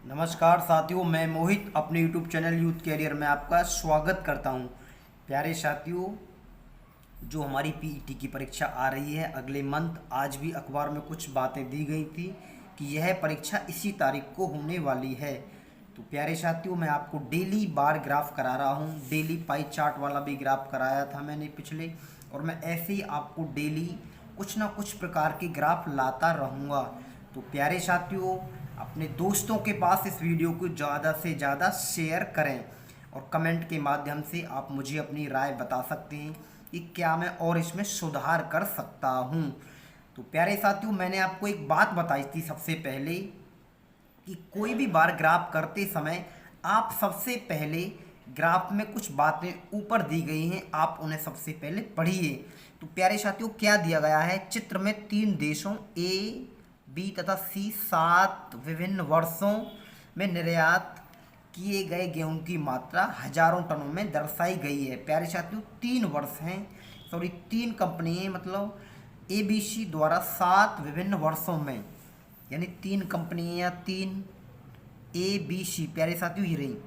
नमस्कार साथियों, मैं मोहित अपने YouTube चैनल यूथ कैरियर में आपका स्वागत करता हूं। प्यारे साथियों, जो हमारी पीईटी की परीक्षा आ रही है अगले मंथ, आज भी अखबार में कुछ बातें दी गई थी कि यह परीक्षा इसी तारीख को होने वाली है। तो प्यारे साथियों, मैं आपको डेली बार ग्राफ करा रहा हूं। डेली पाई चार्ट वाला भी ग्राफ कराया था मैंने पिछले, और मैं ऐसे ही आपको डेली कुछ ना कुछ प्रकार के ग्राफ लाता रहूँगा। तो प्यारे साथियों, अपने दोस्तों के पास इस वीडियो को ज़्यादा से ज़्यादा शेयर करें और कमेंट के माध्यम से आप मुझे अपनी राय बता सकते हैं कि क्या मैं और इसमें सुधार कर सकता हूं। तो प्यारे साथियों, मैंने आपको एक बात बताई थी सबसे पहले कि कोई भी बार ग्राफ करते समय आप सबसे पहले ग्राफ में कुछ बातें ऊपर दी गई हैं, आप उन्हें सबसे पहले पढ़िए। तो प्यारे साथियों, क्या दिया गया है चित्र में? 3 देशों ए, बी तथा सी 7 विभिन्न वर्षों में निर्यात किए गए गेहूं की मात्रा हजारों टनों में दर्शाई गई है। प्यारे साथियों, 3 वर्ष हैं, सॉरी 3 कंपनी, मतलब ABC द्वारा 7 विभिन्न वर्षों में, यानी 3 कंपनियां, 3 ABC। प्यारे साथियों, ये रही।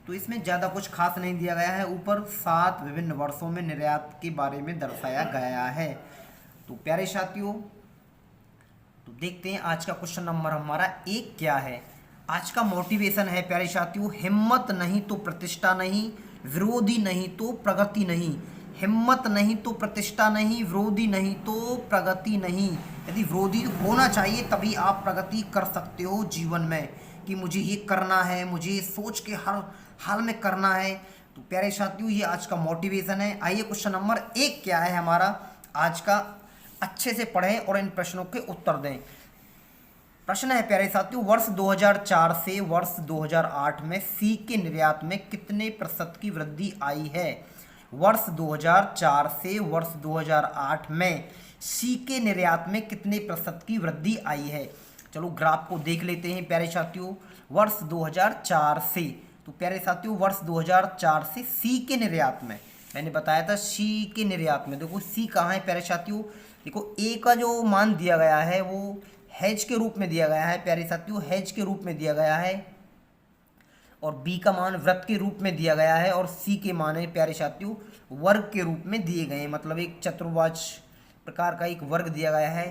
तो इसमें ज़्यादा कुछ खास नहीं दिया गया है, ऊपर 7 विभिन्न वर्षों में निर्यात के बारे में दर्शाया गया है। तो प्यारे साथियों, तो देखते हैं आज का क्वेश्चन नंबर हमारा 1 क्या है। आज का मोटिवेशन है प्यारे साथियों, हिम्मत नहीं तो प्रतिष्ठा नहीं, विरोधी नहीं तो प्रगति नहीं। हिम्मत नहीं तो प्रतिष्ठा नहीं, विरोधी नहीं तो प्रगति नहीं। यदि विरोधी होना चाहिए तभी आप प्रगति कर सकते हो जीवन में, कि मुझे ये करना है, मुझे ये सोच के हर हाल में करना है। तो प्यारे साथियों, ये आज का मोटिवेशन है। आइए क्वेश्चन नंबर 1 क्या है हमारा आज का, अच्छे से पढ़ें और इन प्रश्नों के उत्तर दें। प्रश्न है प्यारे साथियों, वर्ष 2004 से वर्ष 2008 में सी के निर्यात में कितने प्रतिशत की वृद्धि आई है? वर्ष 2004 से वर्ष 2008 में सी के निर्यात में कितने प्रतिशत की वृद्धि आई है? चलो ग्राफ को देख लेते हैं प्यारे साथियों। वर्ष 2004 से, तो प्यारे साथियों वर्ष 2004 से सी के निर्यात में, मैंने बताया था सी के निर्यात में, देखो सी कहाँ है प्यारे साथियों। देखो ए का जो मान दिया गया है वो हेज के रूप में दिया गया है प्यारे साथियों, हेज के रूप में दिया गया है, और बी का मान वृत्त के रूप में दिया गया है, और सी के मान है प्यारे साथियों वर्ग के रूप में दिए गए हैं, मतलब एक चतुर्भुज प्रकार का एक वर्ग दिया गया है।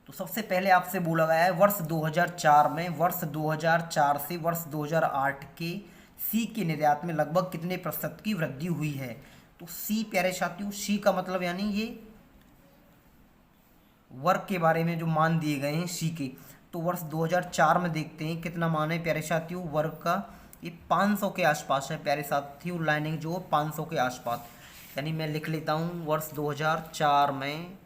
तो सबसे पहले आपसे बोला गया है वर्ष 2004 में, वर्ष 2004 से वर्ष 2008 के सी के निर्यात में लगभग कितने प्रतिशत की वृद्धि हुई है? तो सी प्यारे साथियों, सी का मतलब यानी ये वर्ग के बारे में जो मान दिए गए हैं सी के। तो वर्ष 2004 में देखते हैं कितना मान है प्यारे साथियों वर्ग का, ये 500 के आसपास है प्यारे साथियों, लाइनिंग जो 500 के आसपास, यानी मैं लिख लेता हूँ वर्ष 2004 में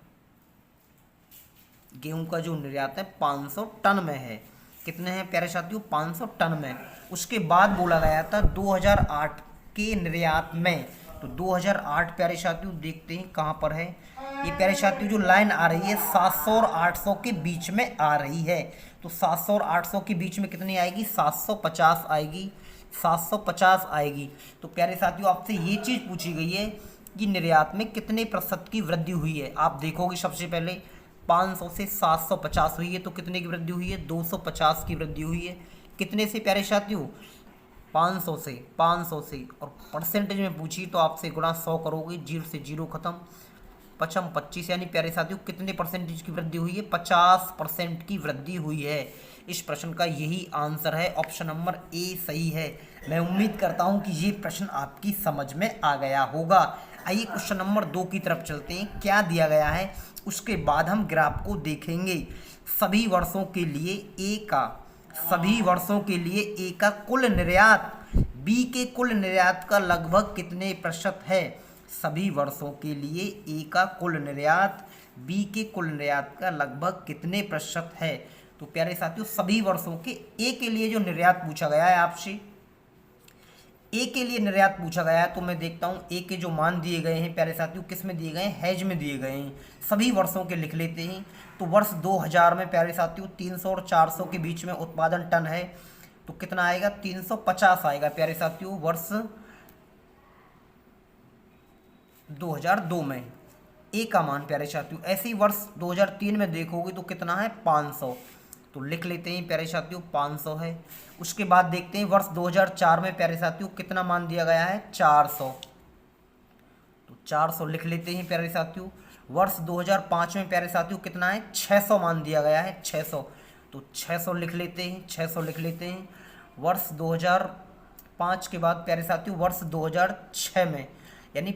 गेहूं का जो निर्यात है 500 टन में है। कितने हैं प्यारे साथियों? 500 टन में। उसके बाद बोला गया था 2008 के निर्यात में, तो 2008 प्यारे साथियों देखते हैं कहाँ पर है ये प्यारे साथियों, जो लाइन आ रही है 700 और 800 के बीच में आ रही है। तो 700 और 800 के बीच में कितनी आएगी? 750 आएगी, 750 आएगी। तो प्यारे साथियों आपसे ये चीज़ पूछी गई है कि निर्यात में कितने प्रतिशत की वृद्धि हुई है। आप देखोगे सबसे पहले 500 से 750 हुई है, तो कितने की वृद्धि हुई है? 250 की वृद्धि हुई है। कितने से प्यारे साथियों? 500 से, 500 से। और परसेंटेज में पूछी तो आपसे गुणा 100 करोगे, 0 से 0 खत्म, 55 25, यानी प्यारे साथियों कितने परसेंटेज की वृद्धि हुई है? 50% की वृद्धि हुई है। इस प्रश्न का यही आंसर है, ऑप्शन नंबर ए सही है। मैं उम्मीद करता हूं कि ये प्रश्न आपकी समझ में आ गया होगा। आइए क्वेश्चन नंबर 2 की तरफ चलते हैं। क्या दिया गया है उसके बाद हम ग्राफ को देखेंगे। सभी वर्षों के लिए ए का, सभी वर्षों के लिए ए का कुल निर्यात बी के कुल निर्यात का लगभग कितने प्रतिशत है? सभी वर्षों के लिए ए का कुल निर्यात बी के कुल निर्यात का लगभग कितने प्रतिशत है? तो प्यारे साथियों सभी वर्षों के ए के लिए जो निर्यात पूछा गया है आपसे, ए के लिए निर्यात पूछा गया है, तो मैं देखता हूं ए के जो मान दिए गए हैं प्यारे साथियों किस में दिए गए हैं? हेज में दिए गए हैं। सभी वर्षों के लिख लेते हैं। तो वर्ष 2000 में प्यारे साथियों 300 और 400 के बीच में उत्पादन टन है, तो कितना आएगा? 350 आएगा प्यारे साथियों वर्ष 2002 में ए का मान प्यारे साथियों। ऐसे ही वर्ष 2003 में देखोगे तो कितना है? 500। तो लिख लेते हैं प्यारे साथियों 500 है। उसके बाद देखते हैं वर्ष 2004 में प्यारे साथियों कितना मान दिया गया है 400, तो 400 लिख लेते हैं प्यारे साथियों। वर्ष 2005 में प्यारे साथियों कितना है 600 मान दिया गया है 600, तो 600 लिख लेते हैं 600 लिख लेते हैं। वर्ष 2005 के बाद प्यारे साथियों वर्ष 2006 में, यानी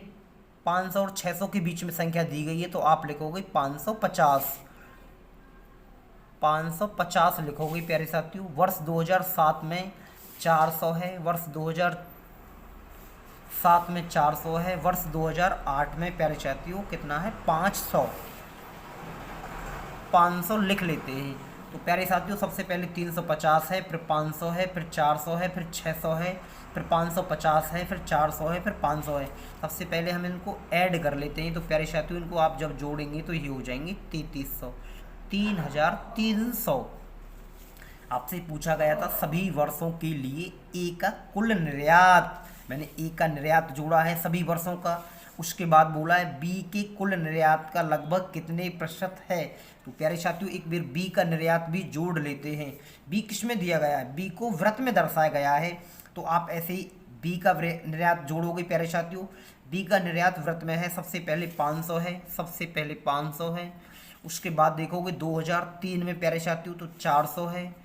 500 और 600 के बीच में संख्या दी गई है, तो आप लिखोगे 550, 550 लिखोगे प्यारे साथियों। वर्ष 2007 में 400 है, वर्ष 2007 में 400 है। वर्ष 2008 में प्यारे साथियों कितना है 500, 500 लिख लेते हैं। तो प्यारे साथियों सबसे पहले 350 है, फिर 500 है, फिर 400 है, फिर 600 है, फिर 550 है, फिर 400 है, फिर 500 है। सबसे पहले हम इनको ऐड कर लेते हैं, तो प्यारे साथियों इनको आप जब जोड़ेंगे तो ये हो जाएंगे 3300, 3300। आपसे पूछा गया था सभी वर्षों के लिए ए का कुल निर्यात, मैंने ए का निर्यात जोड़ा है सभी वर्षों का। उसके बाद बोला है बी के कुल निर्यात का लगभग कितने प्रतिशत है, तो प्यारे साथियों एक बार बी का निर्यात भी जोड़ लेते हैं। बी किस में दिया गया है, बी को वृत्त में दर्शाया गया है, तो आप ऐसे ही बी का निर्यात जोड़ोगे प्यारे साथियों। बी का निर्यात वृत्त में है, सबसे पहले 500 है, सबसे पहले 500 है। उसके बाद देखोगे 2003 में प्यारे साथियों तो 400 है।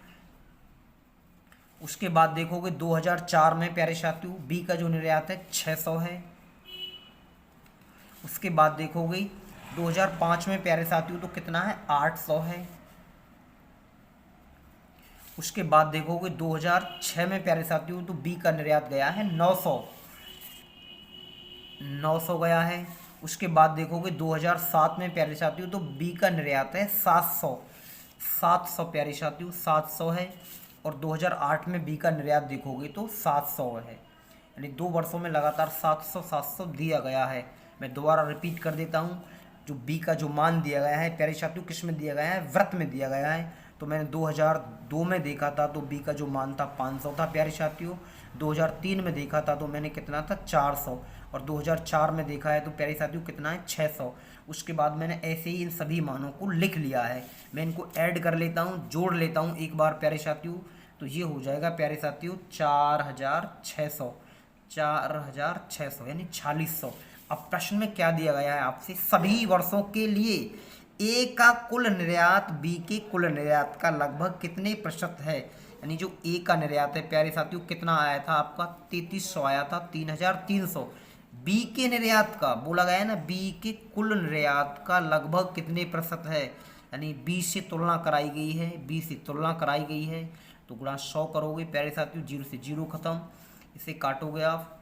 उसके बाद देखोगे 2004 में प्यारे साथियों बी का जो निर्यात है 600 है। उसके बाद देखोगे 2005 में प्यारे साथियों तो कितना है 800 है। उसके बाद देखोगे 2006 में प्यारे साथियों तो बी का निर्यात गया है 900 गया है। उसके बाद देखोगे 2007 में प्यारे साथियों तो बी का निर्यात है 700 प्यारे साथियों 700 है। और 2008 में बी का निर्यात देखोगे तो 700 है, यानी 2 वर्षों में लगातार 700 दिया गया है। मैं दोबारा रिपीट कर देता हूँ, जो बी का जो मान दिया गया है प्यारे साथियों किस में दिया गया है, वृत्त में दिया गया है। तो मैंने 2002 में देखा था तो बी का जो मान था 500 था प्यारे साथियों। 2003 में देखा था तो मैंने कितना था 400, और 2004 में देखा है तो प्यारे साथियों कितना है 600। उसके बाद मैंने ऐसे ही इन सभी मानों को लिख लिया है। मैं इनको ऐड कर लेता हूँ, जोड़ लेता हूँ एक बार प्यारे साथियों, तो ये हो जाएगा प्यारे साथियों 4600 यानी 4600। अब प्रश्न में क्या दिया गया है आपसे, सभी वर्षों के लिए ए का कुल निर्यात बी के कुल निर्यात का लगभग कितने प्रतिशत है। यानी जो ए का निर्यात है प्यारे साथियों कितना आया था आपका 3300 आया था, 3300। बी के निर्यात का बोला गया है ना, बी के कुल निर्यात का लगभग कितने प्रतिशत है, यानी बी से तुलना कराई गई है, बी से तुलना कराई गई है। तो गुणा 100 करोगे प्यारे साथियों, 0 से 0 खत्म, इसे काटोगे आप,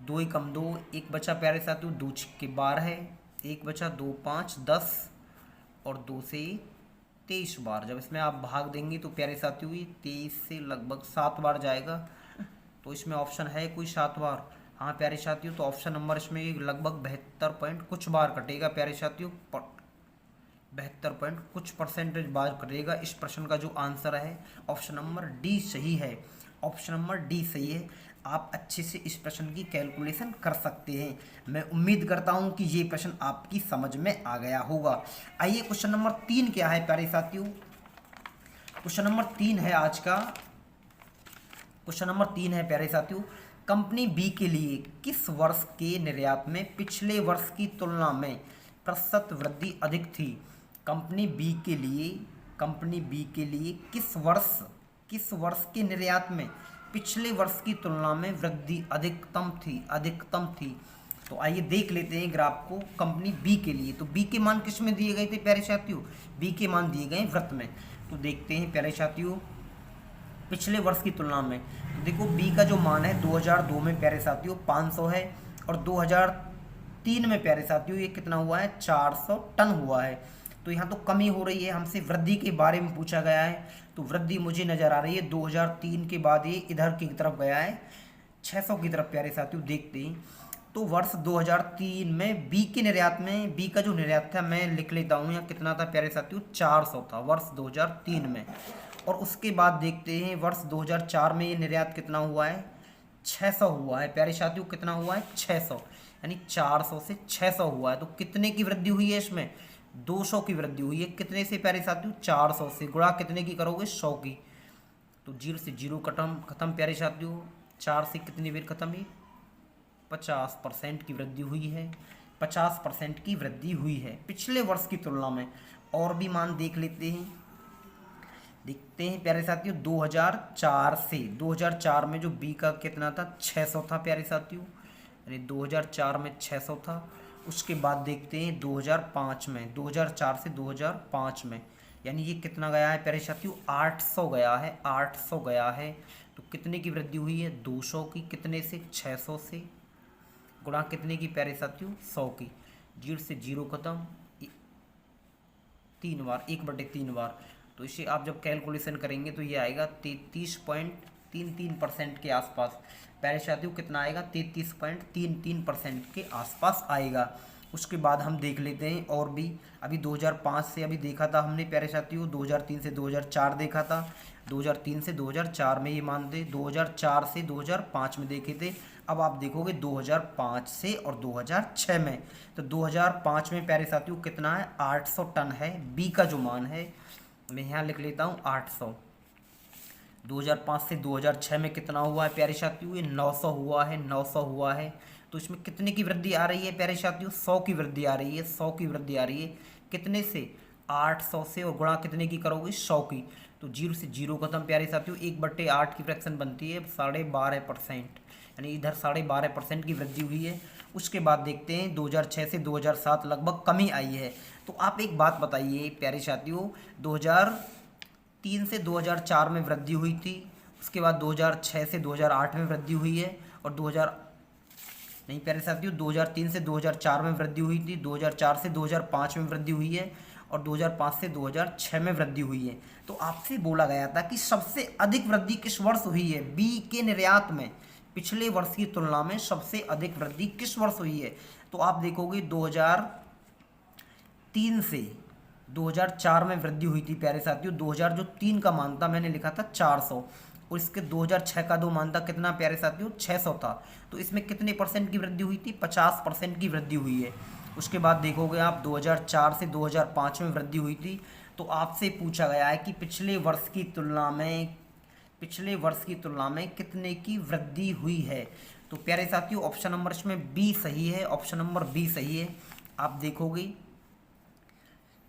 2 एकम 2, 1 बचा प्यारे साथियों, 2 छिक्के 12 है, 1 बचा, 2 5 10 और 2 से 23 बार। जब इसमें आप भाग देंगे तो प्यारे साथियों ये 23 से लगभग 7 बार जाएगा। तो इसमें ऑप्शन है कोई 7 बार, हाँ प्यारे साथियों, तो ऑप्शन नंबर इसमें लगभग 72 पॉइंट कुछ बार कटेगा प्यारे साथियों, 72 पॉइंट कुछ परसेंटेज बार कटेगा। इस प्रश्न का जो आंसर है ऑप्शन नंबर डी सही है, ऑप्शन नंबर डी सही है। आप अच्छे से इस प्रश्न की कैलकुलेशन कर सकते हैं। मैं उम्मीद करता हूं कि ये प्रश्न आपकी समझ में आ गया होगा। आइए क्वेश्चन नंबर 3 क्या है प्यारे साथियों, क्वेश्चन नंबर 3 है आज का, क्वेश्चन नंबर 3 है प्यारे साथियों, कंपनी बी के लिए किस वर्ष के निर्यात में पिछले वर्ष की तुलना में प्रतिशत वृद्धि अधिक थी। कंपनी बी के लिए किस वर्ष के निर्यात में पिछले वर्ष की तुलना में वृद्धि अधिकतम थी। तो आइए देख लेते हैं ग्राफ को कंपनी बी के लिए। तो बी के मान किस में दिए गए थे प्यारे साथियों, बी के मान दिए गए वृत्त में। तो देखते हैं प्यारे साथियों पिछले वर्ष की तुलना में, तो देखो बी का जो मान है 2002 में प्यारे साथियों 500 है, और 2003 में प्यारे साथियों ये कितना हुआ है 400 टन हुआ है। तो यहाँ तो कमी हो रही है, हमसे वृद्धि के बारे में पूछा गया है, तो वृद्धि मुझे नज़र आ रही है 2003 के बाद ये इधर की तरफ गया है 600 की तरफ प्यारे साथियों। देखते हैं तो वर्ष 2003 में बी के निर्यात में, बी का जो निर्यात था मैं लिख लेता हूँ यहाँ कितना था प्यारे साथियों 400 था वर्ष 2003 में। और उसके बाद देखते हैं वर्ष 2004 में ये निर्यात कितना हुआ है 600 हुआ है प्यारे साथियों, कितना हुआ है 600, यानी 400 से 600 हुआ है। तो कितने की वृद्धि हुई है इसमें 200 की वृद्धि हुई है। कितने से प्यारे साथियों? 400 से। गुणा कितने की करोगे? 100 की। तो 0 से 0 खत्म प्यारे साथियों। 4 से कितनी बार खत्म है? 50% की वृद्धि हुई है। 50% की वृद्धि हुई है पिछले वर्ष की तुलना में। और भी मान देख लेते हैं, देखते हैं प्यारे साथियों। 2004 से 2004 में जो बी का कितना था? 600 था प्यारे साथियों, यानी 2004 में 600 था। उसके बाद देखते हैं 2005 में, 2004 से 2005 में, यानी ये कितना गया है प्यारे साथियों? 800 गया है, 800 गया है। तो कितने की वृद्धि हुई है? 200 की। कितने से? 600 से। गुणा कितने की प्यारे साथियों? 100 की। 0 से 0 खत्म, 3 बार, 1/3 बार। तो इसे आप जब कैलकुलेशन करेंगे तो ये आएगा 33.33% के आसपास। प्यारे साथियों कितना आएगा? 33.33% के आसपास आएगा। उसके बाद हम देख लेते हैं और भी। अभी 2005 से अभी देखा था हमने प्यारे साथियों, 2003 से 2004 देखा था, 2003 से 2004 में ये मान थे, 2004 से 2005 में देखे थे। अब आप देखोगे 2005 से और 2006 में। तो 2005 में प्यारे साथियों कितना है? 800 टन है। बी का जो मान है मैं यहाँ लिख लेता हूँ 800। 2005 से 2006 में कितना हुआ है प्यारे साथियों? ये 900 हुआ है, 900 हुआ है। तो इसमें कितने की वृद्धि आ रही है प्यारे साथियों? 100 की वृद्धि आ रही है, 100 की वृद्धि आ रही है। कितने से? 800 से। और गुणा कितने की करोगे? 100 की। तो 0 से 0 खत्म प्यारे साथियों। 1/8 की फ्रैक्शन बनती है 12.5%, यानी इधर 12.5% की वृद्धि हुई है। उसके बाद देखते हैं 2006 से 2007 लगभग कमी आई है। तो आप एक बात बताइए प्यारे साथियों, 2003 से 2004 में वृद्धि हुई थी, उसके बाद 2006 से 2008 में वृद्धि हुई है, और 2000 नहीं प्यारे साथियों, 2003 से 2004 में वृद्धि हुई थी, 2004 से 2005 में वृद्धि हुई है, और 2005 से 2006 में वृद्धि हुई है। तो आपसे बोला गया था कि सबसे अधिक वृद्धि किस वर्ष हुई है? बी के निर्यात में पिछले वर्ष की तुलना में सबसे अधिक वृद्धि किस वर्ष हुई है? तो आप देखोगे 2003 से 2004 में वृद्धि हुई थी प्यारे साथियों। 2000 जो 3 का मान था मैंने लिखा था 400, और इसके 2006 का जो मान था कितना प्यारे साथियों? 600 था। तो इसमें कितने % की वृद्धि हुई थी? 50% की वृद्धि हुई है। उसके बाद देखोगे आप 2004 से 2005 में वृद्धि हुई थी। तो आपसे पूछा गया है कि पिछले वर्ष की तुलना में कितने की वृद्धि हुई है? तो प्यारे साथियों ऑप्शन नंबर इसमें बी सही है, ऑप्शन नंबर बी सही है। आप देखोगे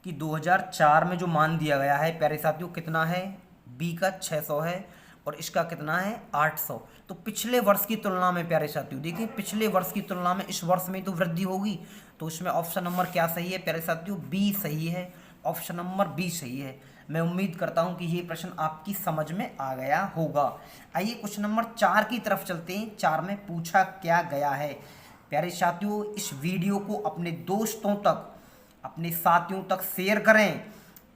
कि 2004 में जो मान दिया गया है प्यारे साथियों कितना है? बी का 600 है, और इसका कितना है? 800। तो पिछले वर्ष की तुलना में प्यारे साथियों देखिए, पिछले वर्ष की तुलना में इस वर्ष में तो वृद्धि होगी। तो इसमें ऑप्शन नंबर क्या सही है प्यारे साथियों? बी सही है, ऑप्शन नंबर बी सही है। मैं उम्मीद करता हूं कि ये प्रश्न आपकी समझ में आ गया होगा। आइए क्वेश्चन नंबर 4 की तरफ चलते हैं। 4 में पूछा क्या गया है प्यारे साथियों? इस वीडियो को अपने दोस्तों तक, अपने साथियों तक शेयर करें,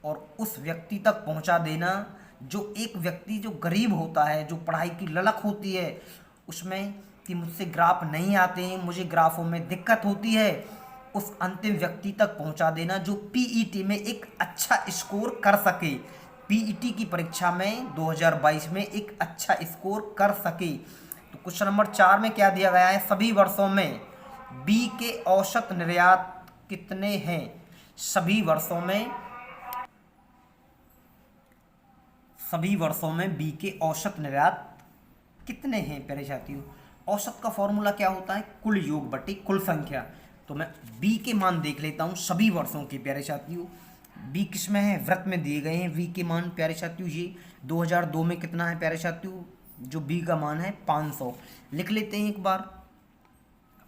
और उस व्यक्ति तक पहुंचा देना जो एक व्यक्ति जो गरीब होता है, जो पढ़ाई की ललक होती है उसमें कि मुझसे ग्राफ नहीं आते हैं, मुझे ग्राफों में दिक्कत होती है, उस अंतिम व्यक्ति तक पहुंचा देना जो पीईटी में एक अच्छा स्कोर कर सके, पीईटी की परीक्षा में 2022 में एक अच्छा स्कोर कर सके। तो क्वेश्चन नंबर 4 में क्या दिया गया है? सभी वर्षों में बी के औसत निर्यात कितने हैं? सभी वर्षों में बी के औसत निर्यात कितने हैं प्यारे साथियों? औसत का फॉर्मूला क्या होता है? कुल योग बटे कुल संख्या। तो मैं बी के मान देख लेता हूं सभी वर्षों के प्यारे साथियों। बी किस में है? वृत्त में दिए गए हैं बी के मान प्यारे साथियों। ये 2002 में कितना है प्यारे साथियों? जो बी का मान है 500, लिख लेते हैं एक बार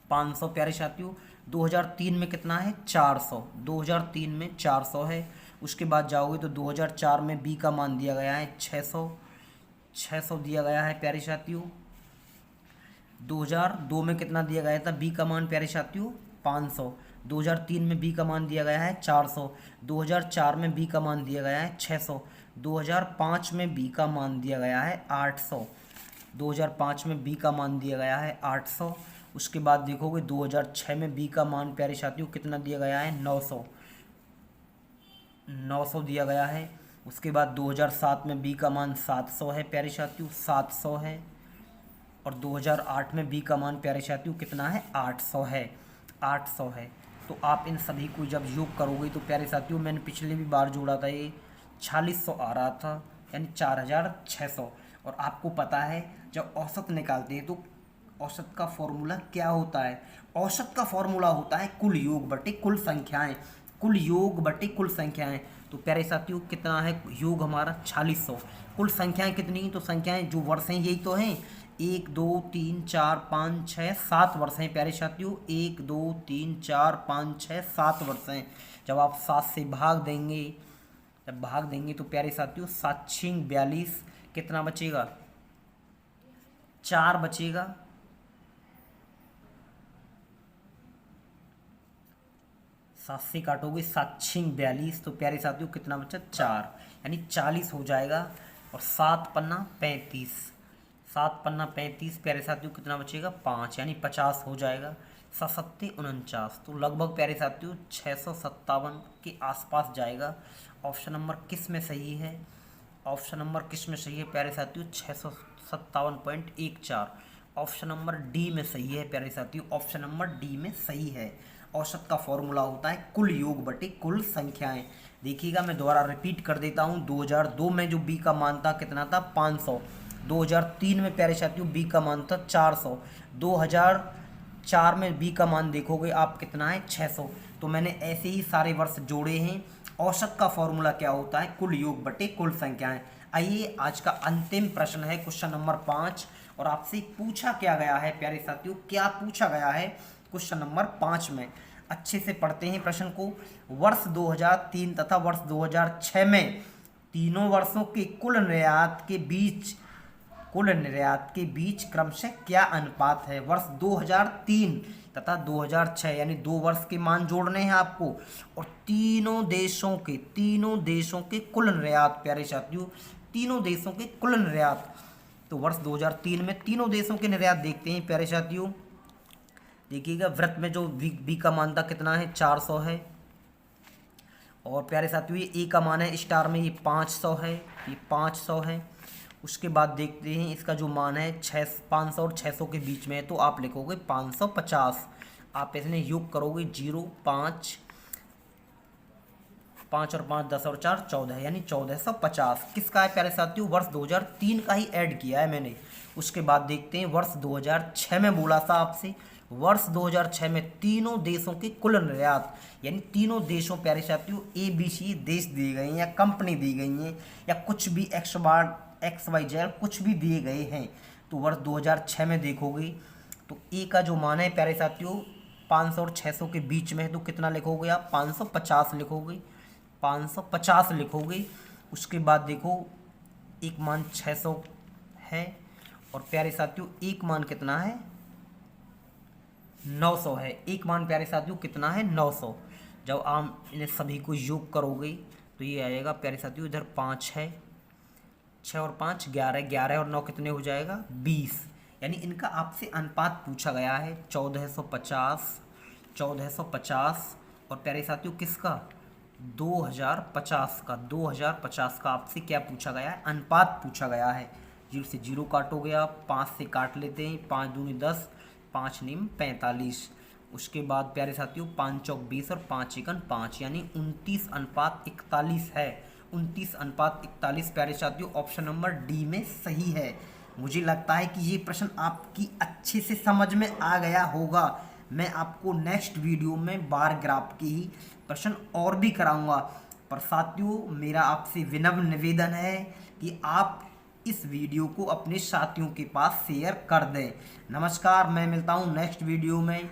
500 प्यारे साथियों। 2003 में कितना है? 400, 2003 में 400 है। उसके बाद जाओगे तो 2004 में बी का मान दिया गया है 600 दिया गया है प्यारे साथियों। 2002 में कितना दिया गया था बी का मान प्यारे साथियों? 500। 2003 में बी का मान दिया गया है 400। 2004 में बी का मान दिया गया है 600। 2005 में बी का मान दिया गया है 800। 2005 में बी का मान दिया गया है 800। उसके बाद देखोगे 2006 में बी का मान प्यारे साथियों कितना दिया गया है? 900 दिया गया है। उसके बाद 2007 में बी का मान 700 है प्यारे साथियों, 700 है। और 2008 में बी का मान प्यारे साथियों कितना है? 800 है, 800 है। तो आप इन सभी को जब योग करोगे तो प्यारे साथियों, मैंने पिछले भी बार जोड़ा था, ये 4600 आ रहा था, यानी 4600। और आपको पता है जब औसत निकालते हैं तो औसत का फॉर्मूला क्या होता है? औसत का फॉर्मूला होता है कुल योग बटे कुल संख्याएं, कुल योग बटे कुल संख्याएं। तो प्यारे साथियों कितना है योग हमारा? 4600। कुल संख्याएं कितनी? तो संख्याएं जो वर्ष हैं यही तो हैं, 1 2 3 4 5 6 7 वर्ष हैं प्यारे साथियों, 1 2 3 4 5 6 7 वर्ष हैं। जब आप 7 से भाग देंगे, जब भाग देंगे तो प्यारे साथियों 7 6 42, कितना बचेगा? 4 बचेगा। 7 से काटोगे 7 6 42, तो प्यारे साथियों कितना बचा? 4, यानी 40 हो जाएगा। और 7 पन्ना 35, 7 पन्ना 35 प्यारे साथियों कितना बचेगा? 5, यानी 50 हो जाएगा। 7 सत्ते 49, तो लगभग प्यारे साथियों 657 के आसपास जाएगा। ऑप्शन नंबर किस में सही है? ऑप्शन नंबर किस में सही है प्यारे साथियों? 657.14। ऑप्शन नंबर डी में सही है प्यारे साथियों, ऑप्शन नंबर डी में सही है। औसत का फॉर्मूला होता है कुल योग बटे कुल संख्याएं। देखिएगा मैं दोबारा रिपीट कर देता हूं, 2002 में जो बी का मान था कितना था? 500। 2003 में प्यारे साथियों बी का मान था 400। 2004 में बी का मान देखोगे आप कितना है? 600। तो मैंने ऐसे ही सारे वर्ष जोड़े हैं। औसत का फॉर्मूला क्या होता है? कुल योग बटे कुल संख्याएं। आइए आज का अंतिम प्रश्न है क्वेश्चन नंबर 5, और आपसे पूछा क्या गया है प्यारे साथियों? क्या पूछा गया है क्वेश्चन नंबर 5 में? अच्छे से पढ़ते हैं प्रश्न को। वर्ष 2003 तथा वर्ष 2006 में तीनों वर्षों के कुल निर्यात के बीच क्रमशः क्या अनुपात है? वर्ष 2003 तथा 2006, यानी 2 वर्ष के मान जोड़ने हैं आपको, और तीनों देशों के कुल निर्यात प्यारे साथियों, तीनों देशों के कुल निर्यात। तो वर्ष 2003 में तीनों देशों के निर्यात देखते हैं प्यारे साथियों। देखिएगा वृत्त में जो बी का मान था कितना है? 400 है। और प्यारे साथियों ये ए का मान है स्टार में, ये 500 है, ये 500 है। उसके बाद देखते हैं इसका जो मान है 500 और 600 के बीच में है, तो आप लिखोगे 550। आप इसमें योग करोगे 0 5 5 और 5 10 और 4 14, यानी 1450। किसका है प्यारे साथियों? वर्ष 2003 का ही ऐड किया है मैंने। उसके बाद देखते हैं वर्ष 2006 में बोला था आपसे, वर्ष 2006 में तीनों देशों के कुल निर्यात, यानी तीनों देशों प्यारे साथियों ABC देश दिए गए हैं या कंपनी दी गई हैं या कुछ भी XYZ कुछ भी दिए गए हैं। तो वर्ष 2006 में देखोगे तो ए का जो मान है प्यारे साथियों 500 और 600 के बीच में है, तो कितना लिखोगे आप? 550 लिखोगे, 550 लिखोगे। उसके बाद देखो एक मान 600 है, और प्यारे साथियों एक मान कितना है? 900 है। एक मान प्यारे साथियों कितना है? 900। जब आप इन्हें सभी को योग करोगे तो ये आएगा प्यारे साथियों, इधर 5 है, 6 और 5 11, 11 और 9 कितने हो जाएगा? 20। यानी इनका आपसे अनुपात पूछा गया है 1450, 1450। और प्यारे साथियों किसका? 2050 का, 2050 का आपसे क्या पूछा गया है? अनुपात पूछा गया है। 0 से 0 काटोगे आप, 5 से काट लेते हैं, 5 दूनी 10, 5 नीम 45। उसके बाद प्यारे साथियों 5 चौक 20 और 5 एकन 5, यानी 29:41 है। 29:41 प्यारे साथियों ऑप्शन नंबर डी में सही है। मुझे लगता है कि ये प्रश्न आपकी अच्छे से समझ में आ गया होगा। मैं आपको नेक्स्ट वीडियो में बार ग्राफ के ही प्रश्न और भी कराऊंगा। पर साथियों मेरा आपसे विनम्र निवेदन है कि आप इस वीडियो को अपने साथियों के पास शेयर कर दें। नमस्कार, मैं मिलता हूँ नेक्स्ट वीडियो में।